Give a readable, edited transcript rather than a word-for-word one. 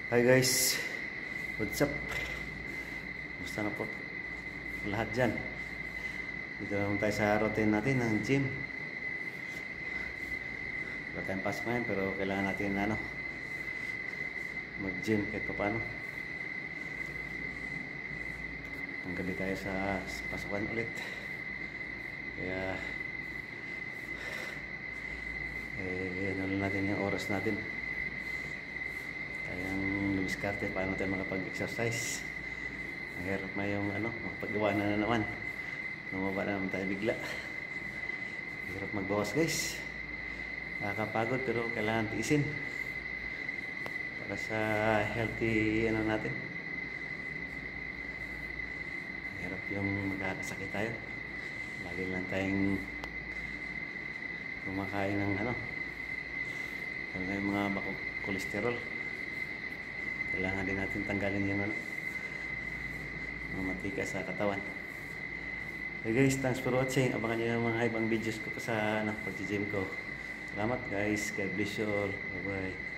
Hi guys, what's up? Gusto na po lahat dyan. Dito naman tayo sa routine natin ng gym. Wala tayong pasok ngayon pero kailangan natin mag-gym kahit pa paano. Tanggabi tayo sa pasukan ulit. Kaya ano natin yung oras natin. Kayang lumiskarte paano tayo makapag-exercise. Mahirap na yung magpagawa na naman. Lumaba na naman tayo bigla. Hirap magbawas guys. Nakakapagod pero kailangan tiisin. Para sa healthy natin. Hirap yung magkakasakit tayo. Lagi lang tayong kumakain ng yung mga kolesterol. Kailangan din natin tanggalin yung mga matika sa katawan. Okay guys, thanks for watching. Abangan nyo yung mga ibang videos ko sa pag-gym ko. Salamat guys. God bless you all. Bye bye.